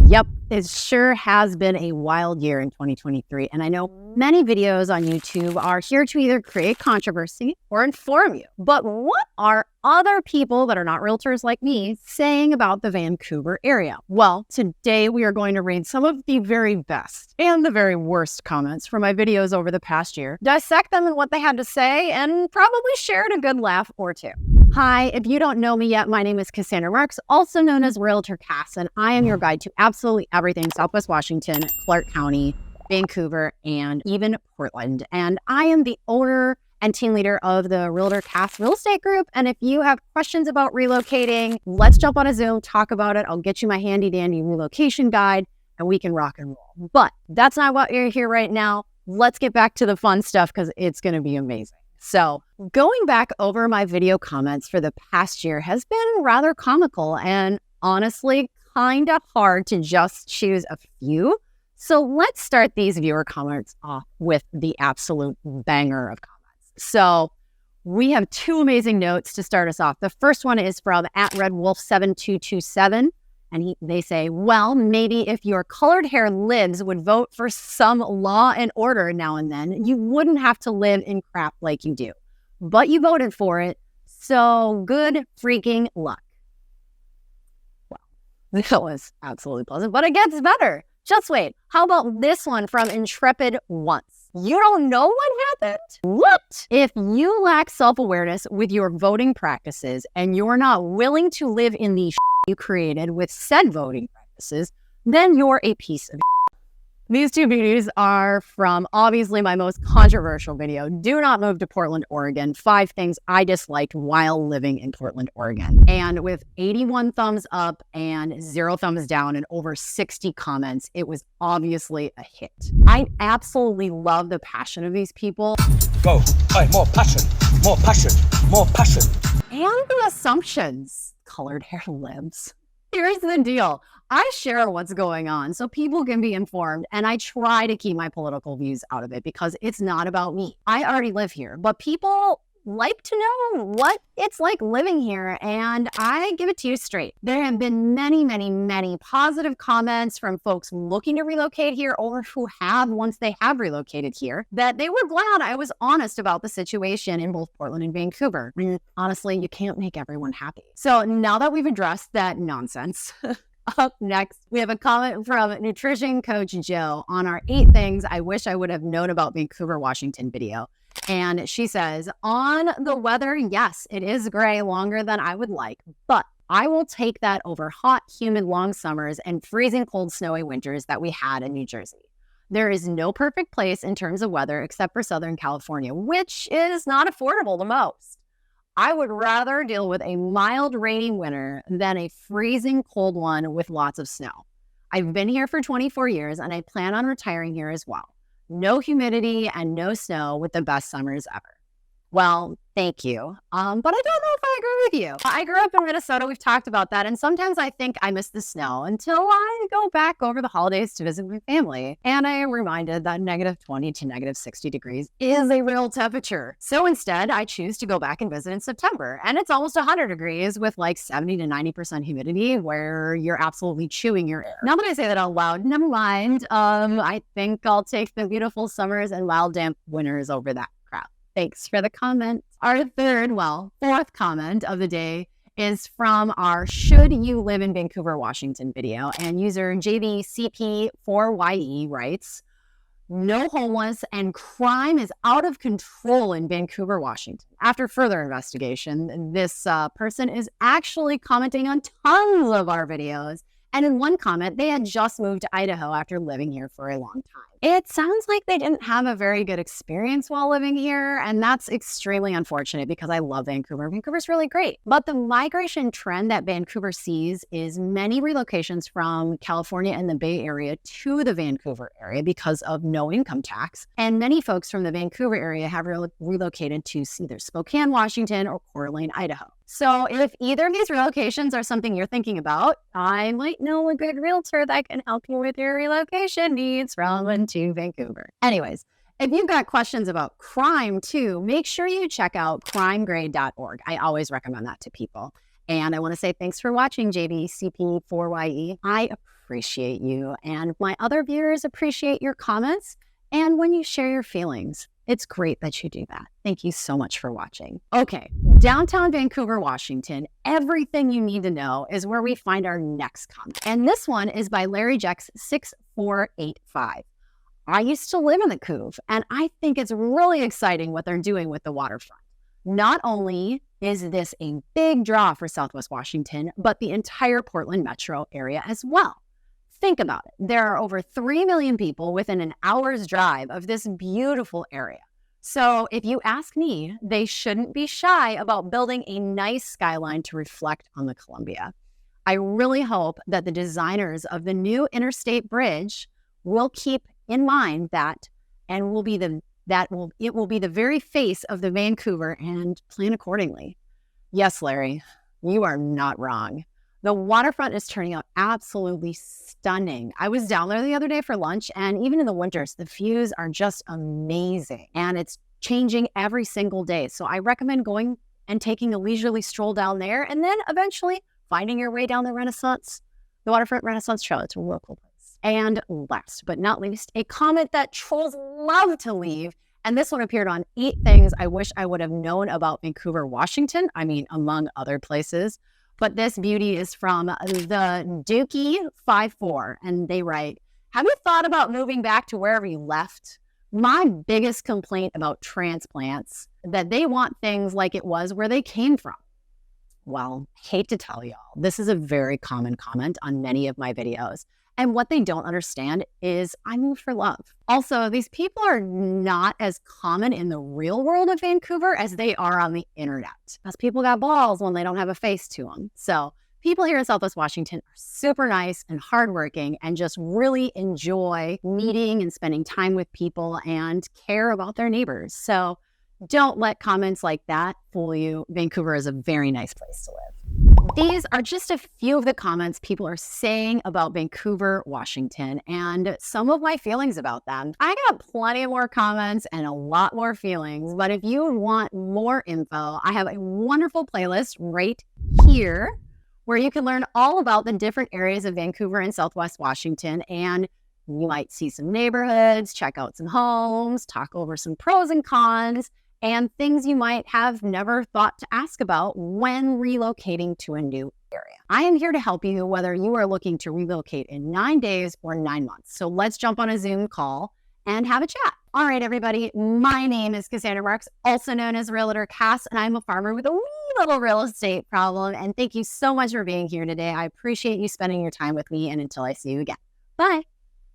Yep, it sure has been a wild year in 2023, and I know many videos on YouTube are here to either create controversy or inform you. But what are other people that are not realtors like me saying about the Vancouver area? Well, today we are going to read some of the very best and the very worst comments from my videos over the past year, dissect them and what they had to say, and probably shared a good laugh or two. Hi, if you don't know me yet, my name is Cassandra Marks, also known as Realtor Cas, and I am your guide to absolutely everything Southwest Washington, Clark County, Vancouver, and even Portland. And I am the owner and team leader of the Realtor Cas real estate group. And if you have questions about relocating, let's jump on a Zoom, talk about it. I'll get you my handy dandy relocation guide and we can rock and roll. But that's not what you're here right now. Let's get back to the fun stuff because it's going to be amazing. So going back over my video comments for the past year has been rather comical and honestly kind of hard to just choose a few. So let's start these viewer comments off with the absolute banger of comments. So we have two amazing notes to start us off. The first one is from @RedWolf7227. And they say, well, maybe if your colored hair libs would vote for some law and order now and then, you wouldn't have to live in crap like you do. But you voted for it, so good freaking luck. Well, that was absolutely pleasant, but it gets better. Just wait. How about this one from Intrepid Once? You don't know what happened? What? If you lack self-awareness with your voting practices and you're not willing to live in the you created with said voting practices, then you're a piece of These two videos are from obviously my most controversial video, Do Not Move to Portland, Oregon, 5 things I disliked while living in Portland, Oregon. And with 81 thumbs up and 0 thumbs down and over 60 comments, it was obviously a hit. I absolutely love the passion of these people. Go, hey, more passion, more passion, more passion. And the assumptions. Colored hair libs. Here's the deal. I share what's going on so people can be informed, and I try to keep my political views out of it because it's not about me. I already live here, but people like to know what it's like living here, and I give it to you straight. There have been many, many, many positive comments from folks looking to relocate here or who have once they have relocated here that they were glad I was honest about the situation in both Portland and Vancouver. And honestly, you can't make everyone happy. So now that we've addressed that nonsense, up next, we have a comment from Nutrition Coach Joe on our 8 things I wish I would have known about Vancouver, Washington video. And she says, on the weather, yes, it is gray longer than I would like, but I will take that over hot, humid, long summers and freezing cold, snowy winters that we had in New Jersey. There is no perfect place in terms of weather except for Southern California, which is not affordable to most. I would rather deal with a mild, rainy winter than a freezing cold one with lots of snow. I've been here for 24 years and I plan on retiring here as well. No humidity and no snow with the best summers ever. Well, thank you. But I don't know if I agree with you. I grew up in Minnesota. We've talked about that. And sometimes I think I miss the snow until I go back over the holidays to visit my family. And I am reminded that -20 to -60 degrees is a real temperature. So instead, I choose to go back and visit in September. And it's almost 100 degrees with like 70 to 90% humidity where you're absolutely chewing your air. Now that I say that out loud, never mind. I think I'll take the beautiful summers and mild, damp winters over that. Thanks for the comment. Our fourth comment of the day is from our Should You Live in Vancouver, Washington video. And user JVCP4YE writes, no homeless and crime is out of control in Vancouver, Washington. After further investigation, this person is actually commenting on tons of our videos. And in one comment, they had just moved to Idaho after living here for a long time. It sounds like they didn't have a very good experience while living here, and that's extremely unfortunate because I love Vancouver. Vancouver's really great. But the migration trend that Vancouver sees is many relocations from California and the Bay Area to the Vancouver area because of no income tax. And many folks from the Vancouver area have relocated to either Spokane, Washington, or Coeur d'Alene, Idaho. So if either of these relocations are something you're thinking about, I might know a good realtor that can help you with your relocation needs from and to Vancouver. Anyways, if you've got questions about crime too, make sure you check out crimegrade.org. I always recommend that to people. And I want to say thanks for watching, JVCP4YE. I appreciate you, and my other viewers appreciate your comments and when you share your feelings. It's great that you do that. Thank you so much for watching. Okay, downtown Vancouver, Washington, everything you need to know is where we find our next comment. And this one is by Larry Jex 6485. I used to live in the Couve, and I think it's really exciting what they're doing with the waterfront. Not only is this a big draw for Southwest Washington, but the entire Portland metro area as well. Think about it. There are over 3 million people within an hour's drive of this beautiful area. So if you ask me, they shouldn't be shy about building a nice skyline to reflect on the Columbia. I really hope that the designers of the new interstate bridge will keep in mind that and it will be the very face of the Vancouver and plan accordingly. Yes, Larry, you are not wrong. The waterfront is turning out absolutely stunning. I was down there the other day for lunch, and even in the winters, the views are just amazing. And it's changing every single day. So I recommend going and taking a leisurely stroll down there, and then eventually finding your way down the Waterfront Renaissance Trail. It's a real cool place. And last but not least, a comment that trolls love to leave. And this one appeared on 8 things I wish I would have known about Vancouver, Washington. I mean, among other places. But this beauty is from the Dookie54, and they write, have you thought about moving back to wherever you left? My biggest complaint about transplants, that they want things like it was where they came from. Well, hate to tell y'all, this is a very common comment on many of my videos. And what they don't understand is I moved for love. Also, these people are not as common in the real world of Vancouver as they are on the internet. Because people got balls when they don't have a face to them. So people here in Southwest Washington are super nice and hardworking and just really enjoy meeting and spending time with people and care about their neighbors. So don't let comments like that fool you. Vancouver is a very nice place to live. These are just a few of the comments people are saying about Vancouver, Washington, and some of my feelings about them. I got plenty more comments and a lot more feelings, but if you want more info, I have a wonderful playlist right here where you can learn all about the different areas of Vancouver and Southwest Washington, and you might see some neighborhoods, check out some homes, talk over some pros and cons, and things you might have never thought to ask about when relocating to a new area. I am here to help you whether you are looking to relocate in 9 days or 9 months. So let's jump on a Zoom call and have a chat. All right, everybody, my name is Cassandra Marks, also known as Realtor Cas, and I'm a farmer with a wee little real estate problem. And thank you so much for being here today. I appreciate you spending your time with me, and until I see you again. Bye.